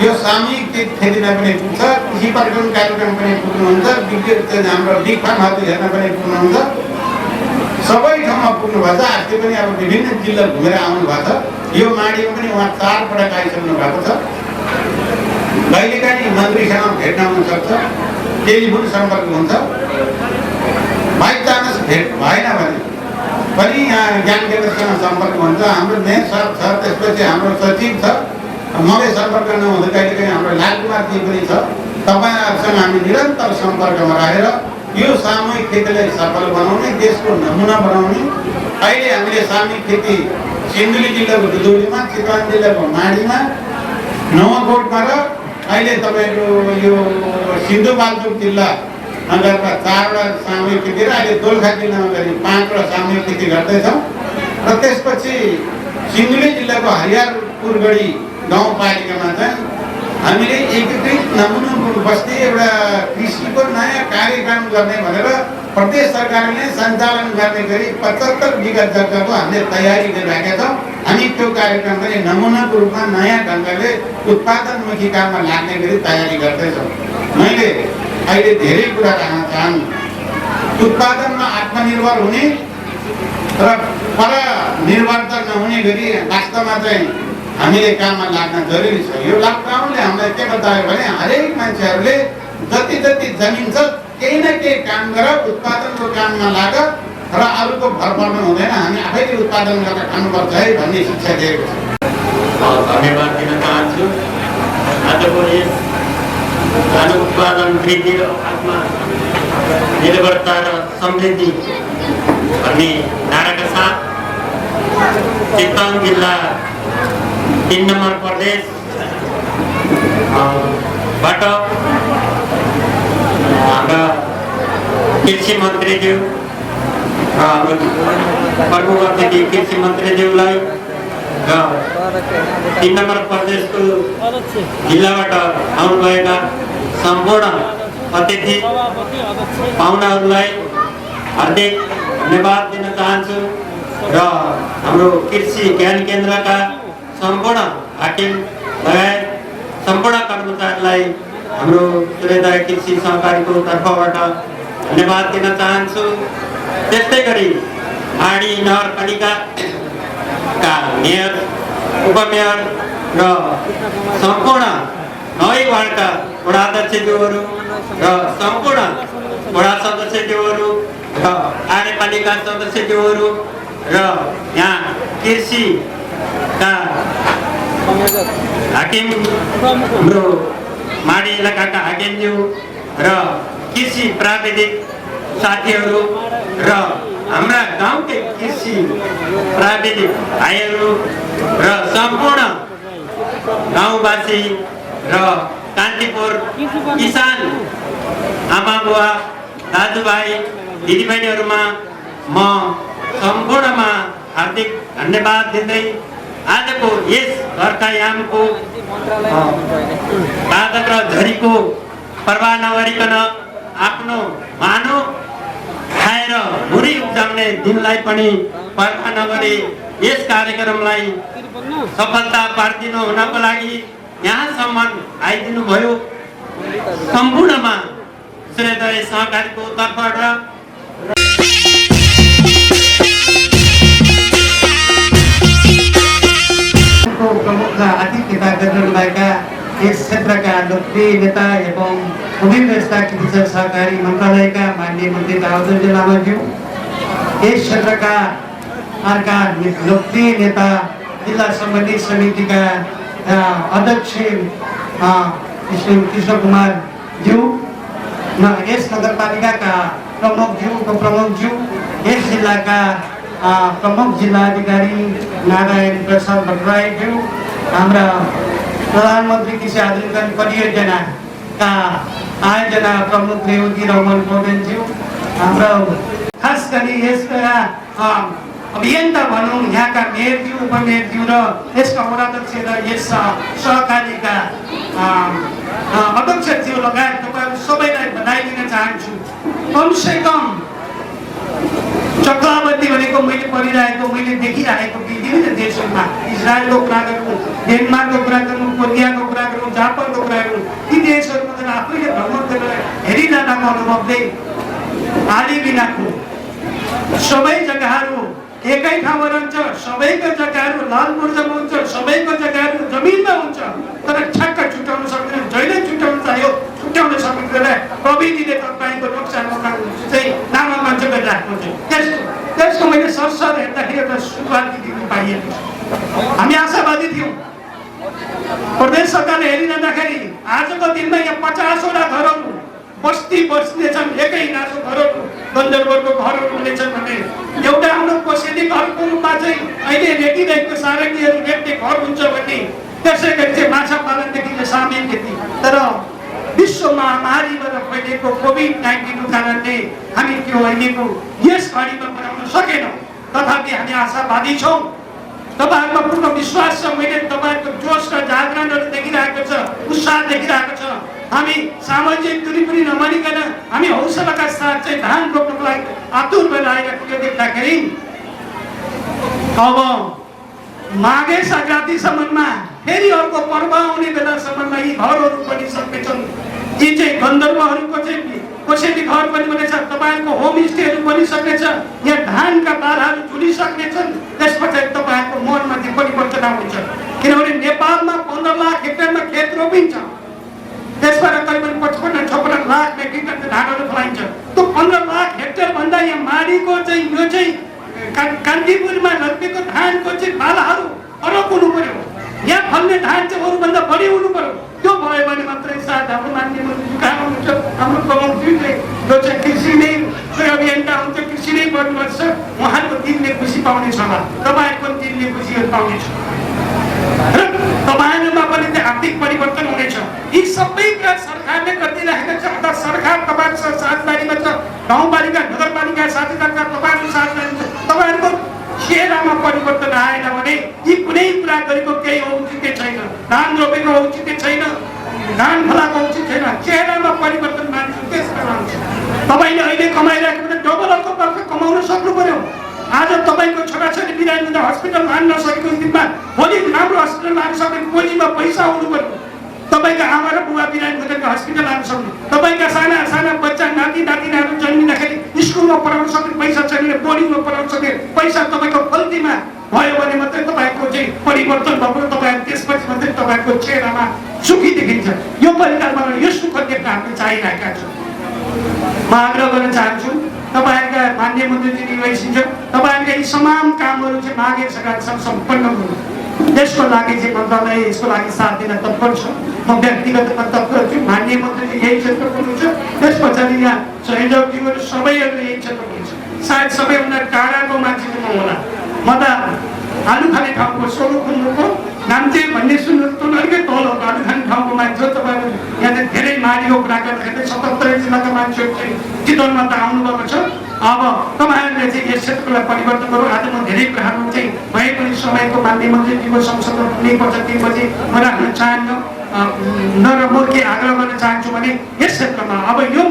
यो सामूहिक खेतीमा पनि पुग्छ, कृषि पर्यटन कार्यक्रम पनि पुग्नुहुन्छ, हाम्रो बिग फार्महरू हेर्न पनि पुग्नुहुन्छ, सबै ठाउँमा पुग्नु भएको छ। अस्ति पनि अब विभिन्न जिल्ला घुमेर आउनु भएको छ। यो माडीमा पनि उहाँ 4 पटक आइसक्नु भएको छ। कहिलेकाहीँ मन्त्रीसँग भेट्न हुनसक्छ, टेलिफोन सम्पर्क हुन्छ। बाइक चान्स भेट भएन भने पनि यहाँ ज्ञान केन्द्रसँग सम्पर्क हुन्छ। हाम्रो मेयर सर छ, त्यसपछि हाम्रो सचिव छ, मलाई सम्पर्क नहुँदा कहिलेकाहीँ हाम्रो लालकुमारजी पनि छ। तपाईँहरूसँग हामी निरन्तर सम्पर्कमा रहेर यो सामूहिक खेतीलाई सफल बनाउने, देशको नमुना बनाउने। अहिले हामीले सामूहिक खेती सिन्धुली जिल्लाको दुधौलीमा, चितवन जिल्लाको माडीमा, नवकोटमा र अहिले तपाईँको यो सिन्धुपाल्चोक जिल्ला अन्तर्गत 4वटा सामूहिक खेती र अहिले दोलखा जिल्लामा गरी 5वटा सामूहिक खेती गर्दैछौँ। र त्यसपछि सिन्धुली जिल्लाको हरियारपुरगढी गाउँपालिकामा चाहिँ हामीले एकीकृत नमुना बस्ती एउटा कृषिको नयाँ कार्यक्रम गर्ने भनेर प्रदेश सरकारले सञ्चालन गर्ने गरी 75 विगत जग्गाको हामीले तयारी गरिरहेका छौँ। हामी त्यो कार्यक्रम पनि नमुनाको रूपमा नयाँ ढङ्गले उत्पादनमुखी काममा लाग्ने गरी तयारी गर्दैछौँ। मैले अहिले धेरै कुरा राख्न चाहन्छु। उत्पादनमा आत्मनिर्भर हुने, तर परनिर्भरता नहुने गरी वास्तवमा चाहिँ हामीले काममा लाग्न जरुरी छ। यो लकडाउनले हामीलाई के बतायो भने हरेक मान्छेहरूले जति जति जमिन छ केही न केही काम गर, उत्पादनको काममा लाग र अरूको भर पर्नु हुँदैन, हामी आफैले उत्पादन गरेर खानुपर्छ है भन्ने शिक्षा दिएको छ। धन्यवाद दिन चाहन्छु। आजको यस खानु उत्पादन वृद्धि र आत्मनिर्भरता र समृद्धि भन्ने नाराका साथ चितवन जिल्ला 3 नम्बर प्रदेश बाट हाम्रा कृषि मन्त्रीज्यू र हाम्रो प्रमुख अतिथि कृषि मन्त्रीज्यूलाई र 3 नम्बर प्रदेशको जिल्लाबाट आउनुभएका सम्पूर्ण अतिथि पाहुनाहरूलाई हार्दिक धन्यवाद दिन चाहन्छु र हाम्रो कृषि ज्ञान केन्द्रका सम्पूर्ण हाकिम लगायत सम्पूर्ण कर्मचारीलाई हाम्रो सूर्योदय कृषि सहकारीको तर्फबाट धन्यवाद दिन चाहन्छु। त्यस्तै गरी आडी नगरपालिकाका मेयर, उपमेयर र सम्पूर्ण 9 वार्डका वडाध्यक्षज्यूहरू र सम्पूर्ण वडा सदस्यज्यूहरू र कार्यपालिका सदस्यज्यूहरू र यहाँ कृषिका हाकिम, हाम्रो माडी इलाकाका हाकिमज्यू र कृषि प्राविधिक साथीहरू र हाम्रा गाउँकै कृषि प्राविधिक भाइहरू र सम्पूर्ण गाउँवासी र कान्तिपुर किसान आमा बुवा, दाजुभाइ, दिदीबहिनीहरूमा म सम्पूर्णमा हार्दिक धन्यवाद दिँदै आजको यस घरकायामको बाधक र झरीको प्रवाह नगरिकन आफ्नो मानो खाएर भुरी उब्जाउने दिनलाई पनि पर्खा नगरी यस कार्यक्रमलाई सफलता पार्दिनु हुनको लागि यहाँसम्म आइदिनु भयो। सम्पूर्णमा सूर्योदय सहकारीको तर्फबाट प्रमुख आतिथ्यता गर्नुभएका यस क्षेत्रका लोकप्रिय नेता एवं भूमि व्यवस्था कृषि सहकारी मन्त्रालयका माननीय मन्त्री दाउदज्यू लामाज्यू, यस क्षेत्रका अर्का लोकप्रिय नेता जिल्ला सम्बन्धित समितिका अध्यक्ष कृष्ण कुमार ज्यू, यस नगरपालिकाका प्रमुखज्यू, उपप्रमुखज्यू, यस जिल्लाका प्रमुख जिल्लाधिकारी नारायण प्रसाद भट्टराईज्यू, हाम्रा प्रधानमन्त्री कृषि आधुनिकीकरण परियोजनाका आयोजना प्रमुख रेवती रमन पौडेलज्यू, हाम्रो खास गरी यसका अभियन्ता भनौँ यहाँका मेयरज्यू, उपमेयरज्यू र यसका वडाध्यक्ष र यस सहकारीका अध्यक्षज्यू लगायत तपाईँहरू सबैलाई बधाई दिन चाहन्छु। कमसेकम चक्रावती भनेको मैले पढिरहेको, मैले देखिरहेको विभिन्न देशहरूमा इजरायलको कुरा गरौँ, डेनमार्कको कुरा गरौँ, कोरियाको कुरा गरौँ, जापानको कुरा गरौँ, ती देशहरूमा त आफैले भ्रमण गरेर हेरिरहनको अनुभवले आदि बिनाको सबै जग्गाहरू एकै ठाउँमा रहन्छ, सबैको जग्गाहरू लाल पूर्जामा हुन्छ, सबैको जग्गाहरू जमिनमा हुन्छ, तर ठ्याक्क छुट्याउन सक्दैन। जहिले छुट्याउन चाह्यो छुट्याउन सकिँदैन। प्रविधिले तपाईँको नोक्सानको काम चाहिँ नामाङ्कन गरिराख्नु छ। त्यसको मैले सरसर हेर्दाखेरि एउटा सुरुवात दिनु पाइएको छ। हामी आशावादी थियौँ। प्रदेश सरकारले हेरिरहँदाखेरि आजको दिनमा यहाँ 50वटा घरहरू बस्ती बस्नेछन्, एकै नासो घरहरू गन्धर्वको घरहरू हुनेछन् भने एउटा हाम्रो कोसेली घरको रूपमा चाहिँ अहिले रेडिरहेको सारङ्गीहरू रेड्ने घर हुन्छ भन्ने, त्यसै गरी चाहिँ माछा पालनदेखि सामेल खेती। तर विश्व महामारीबाट फैलिएको कोभिड-19को कारणले हामी त्यो अहिलेको यस घडीमा बनाउन सकेनौँ। तथापि हामी आशावादी छौँ। तपाईँहरूको पूर्ण विश्वास छ। मैले तपाईँहरूको जोस र जागरणहरू देखिरहेको छ, उत्साह देखिरहेको छ। हामी सामाजिक दूरी पनि नमानिकन हामी हौसलाका साथ चाहिँ धान रोप्नको लागि आतुर भएर आइरहेको देख्दाखेरि अब माघे सङ्क्रान्तिसम्ममा फेरि अर्को पर्व आउने बेलासम्ममा यी घरहरू पनि सक्नेछन्। यी चाहिँ गन्धर्वहरूको चाहिँ कसैले घर पनि बनेछ, तपाईँको होमस्टेहरू बनिसक्नेछ, यहाँ धानका बालाहरू झुलिसक्नेछन्। त्यसपछि तपाईँको मनमा चाहिँ परिवर्तन आउँछ, किनभने नेपालमा 15 लाख हेक्टरमा खेत रोपिन्छ, त्यसबाट करिब 55-56 लाख मेट्रिक टन धानहरू फलाइन्छ। त्यो 15 लाख हेक्टर भन्दा यहाँ माडीको चाहिँ यो चाहिँ कान्तिपुरमा रोपेको धानको चाहिँ बालाहरू अलग हुनु पर्यो, यहाँ फल्ने धान चाहिँ अरूभन्दा बढी हुनु पर्यो। त्यो भयो भने मात्रै सायद हाम्रो मान्य मन्त्री कहाँ हुनुहुन्छ, हाम्रो प्रमुखज्यूले जो चाहिँ कृषि नै अभियन्ता हुन्छ, कृषि नै गर्नुपर्छ, उहाँको दिनले खुसी पाउनेछ होला, तपाईँहरूको दिनले खुसीहरू पाउनेछ र तपाईँहरूमा पनि त्यो आर्थिक परिवर्तन हुनेछ। यी सबै कुरा सरकारले गरिदिइरहेको छ। अर्थात् सरकार तपाईँहरूको साझेदारीमा छ, गाउँपालिका नगरपालिका साझेदारीमा तपाईँहरूको साझेदारी छ। तपाईँहरूको चेहरामा परिवर्तन आएन भने यी कुनै कुरा गरेको केही औचित्य छैन, धान रोपेको औचित्य छैन, धान फलाएको औचित्य छैन, चेहरामा परिवर्तन मान्छे त्यसमा आउँछ। तपाईँले अहिले कमाइरहेको भने डबल अर्को कमाउन सक्नु पर्यो। आज तपाईँको छोराछोरी बिरामी हुँदा हस्पिटल लान नसकेको स्थितिमा भोलि राम्रो हस्पिटल लान सक्ने पुँजीमा पैसा आउनु पर्यो। तपाईँका आमा र बुवा बिरामी हुँदा हस्पिटल लान सक्ने, तपाईँका साना साना बच्चा नाति नातिनाहरू जन्मिँदाखेरि स्कुलमा पढाउन सक्ने पैसा छैन, बोर्डिङमा पढाउन सक्ने पैसा तपाईँको गल्तीमा भयो भने मात्रै तपाईँको चाहिँ परिवर्तन भएको, तपाईँ त्यसपछि मात्रै तपाईँको चेहरामा सुखी देखिन्छ। यो परिकारमा यो सुख देख्न हामीले चाहिरहेका छौँ। म आग्रह गर्न चाहन्छु तपाईँहरूका मान्य मन्त्रीजी निर्देशिन्छ, तपाईँहरूका यी तमाम कामहरू चाहिँ माघे सङ्क्रान्तिसम्म सम्पन्न हुनु, यसको लागि चाहिँ मन्त्रालय यसको लागि साथ दिन तत्पर छ। म व्यक्तिगत रूपमा तत्पर छु, मान्य मन्त्रीजी यही क्षेत्र हुनुहुन्छ, त्यस पछाडि यहाँ सहयोगीहरू सबैहरू यही क्षेत्र हुनुहुन्छ। सायद सबैभन्दा टाढाको मान्छे चाहिँ म होला, म त आलु खाने ठाउँको सोलुखुम्बुको नाम्चे भन्ने सुन्नु तुलनकै तल आलु खाने ठाउँको मान्छे हो। तपाईँहरू यहाँ धेरै माडीको कुरा गर्दाखेरि 77 जिल्लाका मान्छेहरू चाहिँ चितवनमा त आउनुभएको छ। अब तपाईँहरूले चाहिँ यस क्षेत्रलाई परिवर्तन गरौँ। आज म धेरै कुराहरू चाहिँ भए पनि समयको मान्य मन्त्रीजीको संसदमा पुग्नुपर्छ 3 बजे म राख्न चाहन्न र म के आग्रह गर्न चाहन्छु भने यस क्षेत्रमा अब यो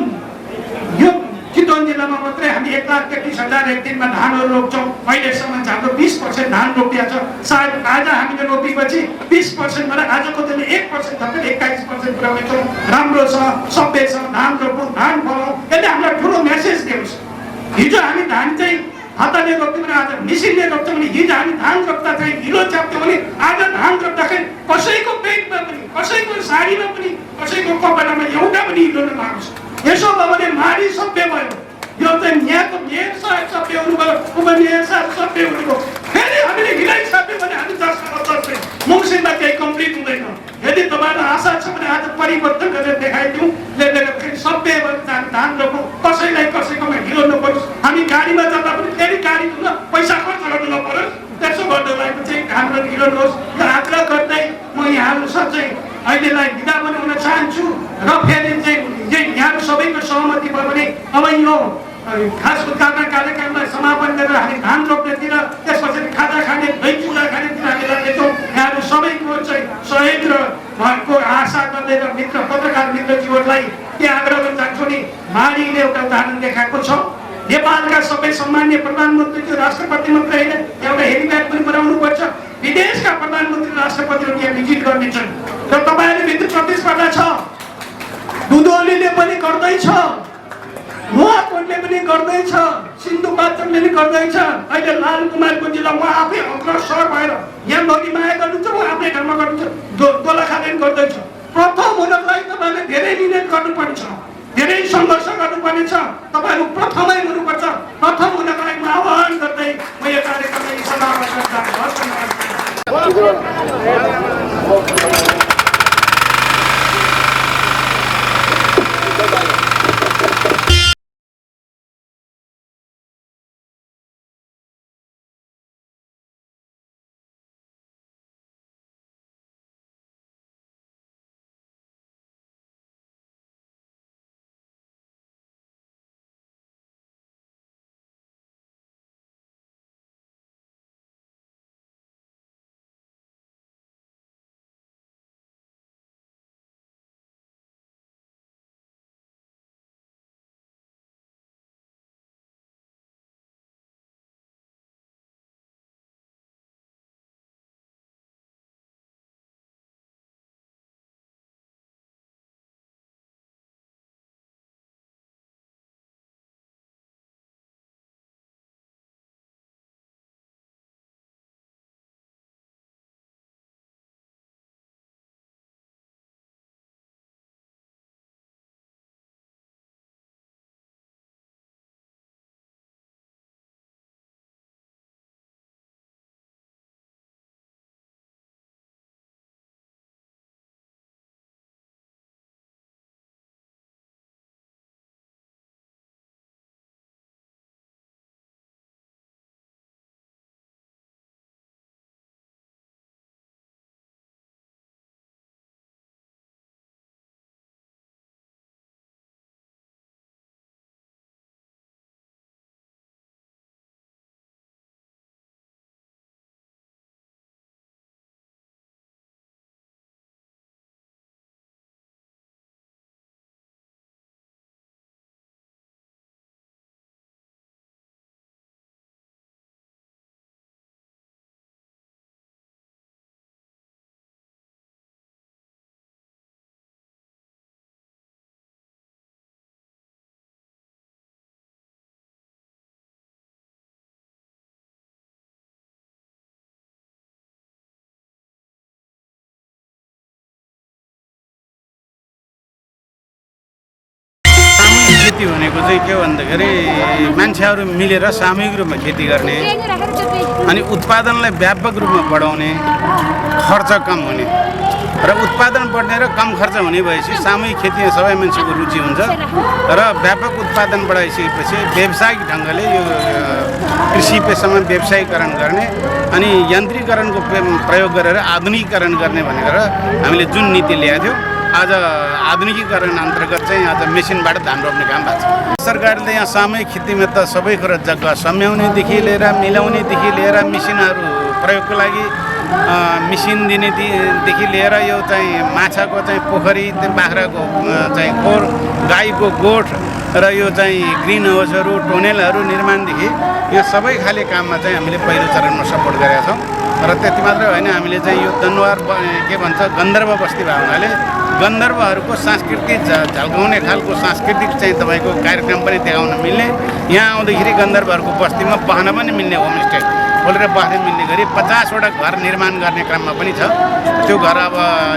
चितवन जिल्लामा मात्रै हामी 1,33,000 हेक्टेरमा धानहरू रोप्छौँ। अहिलेसम्म हाम्रो 20% धान रोपिएको छ। सायद आज हामीले रोपेपछि 20% बाट आजको दिनमा 1% थपेर 21% पुर्याउनेछौँ। राम्रो छ, सभ्य छ, धान रोपौँ, धान फलाउँ, यसले हामीलाई ठुलो मेसेज दियोस्। हिजो हामी धान चाहिँ हातले रोप्थ्यौँ भने आज मिसिनले रोप्छौँ भने, हिजो हामी धान रोप्दाखेरि हिलो च्याप्थ्यौँ भने आज धान रोप्दाखेरि कसैको पेटमा पनि, कसैको साडीमा पनि, कसैको कपडामा एउटा पनि हिलो नलागोस्। यसो भयो भने माडी सभ्य भयो। यो चाहिँ यहाँको मेयर साहब सभ्य हुनुभयो, उपमेयर साहब सभ्य हुनुभयो। फेरि हामीले हिलाइसक्यो भने हामी 10 मङ्सिरमा केही कम्प्लिट हुँदैन। यदि तपाईँलाई आशा छ भने आज परिवर्तन गरेर देखाइदिउँ, फेरि सभ्य भयो हामी धान रोपौँ, कसैलाई कसैकोमा हिलो नपरोस्। हामी गाडीमा जाँदा पनि फेरि गाडी धुन पैसा खर्च गर्नु नपरोस्। त्यसो गर्नलाई चाहिँ हाम्रो हिलो नहोस्। यो आग्रह गर्दै म यहाँहरू चाहिँ अहिलेलाई बिदा पनि हुन चाहन्छु र फेरि चाहिँ यहाँहरू सबैको सहमति भयो भने अब यो खास उद्घाटन कार्यक्रमलाई समापन गरेर हामी धान रोप्नेतिर, त्यसपछि खाजा खाने, दही चुडा खानेतिर हामी लाग्नेछौँ। यहाँहरू सबैको चाहिँ सहयोग र उहाँको आशा गर्दै र मित्र पत्रकार मित्रज्यूहरूलाई के आग्रह गर्न चाहन्छु नि, माडीले एउटा उदाहरण देखाएको छ। नेपालका सबै सम्मान्य प्रधानमन्त्री राष्ट्रपति मात्रै होइन, एउटा हेलिप्याड पनि बनाउनु पर्छ। विदेशका प्रधानमन्त्री राष्ट्रपतिहरू यहाँ भिजिट गर्नेछन् र तपाईँहरूले भित्र प्रतिस्पर्धा छ। दुधोलीले पनि गर्दैछ, नुवाकोटले पनि गर्दैछ, सिन्धुपाल्चोकले पनि गर्दैछ। अहिले लालकुमारको जिल्ला उहाँ आफै अग्रसर भएर यहाँ नदी माया गर्नुहुन्छ, उहाँ आफ्नै ठाउँमा गर्नुहुन्छ, दोलखाले पनि गर्दैछ। प्रथम हुनलाई तपाईँले धेरै मिहिनेत गर्नुपर्छ, धेरै सङ्घर्ष गर्नुपर्नेछ। तपाईँहरू प्रथमै हुनुपर्छ। प्रथम हुनको लागि म आह्वान गर्दै म यो कार्यक्रमलाई समापन गर्न भनेको चाहिँ के हो भन्दाखेरि मान्छेहरू मिलेर सामूहिक रूपमा खेती गर्ने अनि उत्पादनलाई व्यापक रूपमा बढाउने, खर्च कम हुने र उत्पादन बढ्ने र कम खर्च हुने भएपछि सामूहिक खेतीमा सबै मान्छेको रुचि हुन्छ र व्यापक उत्पादन बढाइसकेपछि व्यावसायिक ढङ्गले यो कृषि पेसामा व्यवसायीकरण गर्ने अनि यन्त्रीकरणको प्रयोग गरेर आधुनिकीकरण गर्ने भनेर हामीले जुन नीति ल्याएको थियौँ, आज आधुनिकीकरण अन्तर्गत चाहिँ आज मेसिनबाट धान रोप्ने काम भएको छ। सरकारले यहाँ सामूहिक खेतीमा त सबै कुरा जग्गा सम्याउनेदेखि लिएर मिलाउनेदेखि लिएर मेसिनहरू प्रयोगको लागि मेसिन दिनेदेखि लिएर यो चाहिँ माछाको चाहिँ पोखरी, बाख्राको चाहिँ खोर, गाईको गोठ र यो चाहिँ ग्रिन हाउसहरू, टोनेलहरू निर्माणदेखि यो सबै खाले काममा चाहिँ हामीले पहिलो चरणमा सपोर्ट गरेका छौँ र त्यति मात्रै होइन, हामीले चाहिँ यो दनुवार के भन्छ गन्धर्व बस्ती भएको हुनाले गन्धर्वहरूको संस्कृति झल्काउने खालको सांस्कृतिक चाहिँ तपाईँको कार्यक्रम पनि देखाउन मिल्ने, यहाँ आउँदाखेरि गन्धर्वहरूको बस्तीमा बस्न पनि मिल्ने होमस्टे खोलेर बस्न मिल्ने गरी 50वटा घर निर्माण गर्ने क्रममा पनि छ। त्यो घर अब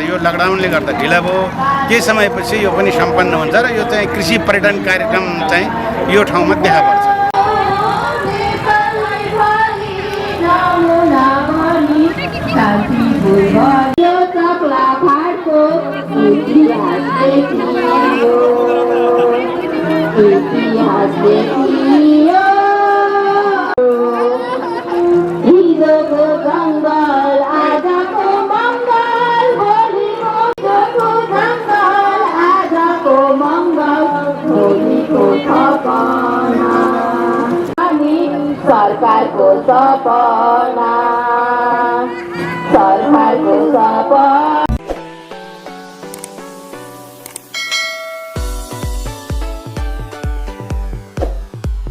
यो लकडाउनले गर्दा ढिला भयो, केही समयपछि यो पनि सम्पन्न हुन्छ र यो चाहिँ कृषि पर्यटन कार्यक्रम चाहिँ यो ठाउँमा देखा पर्छ। सरकारको सपना, सरकारको सपना।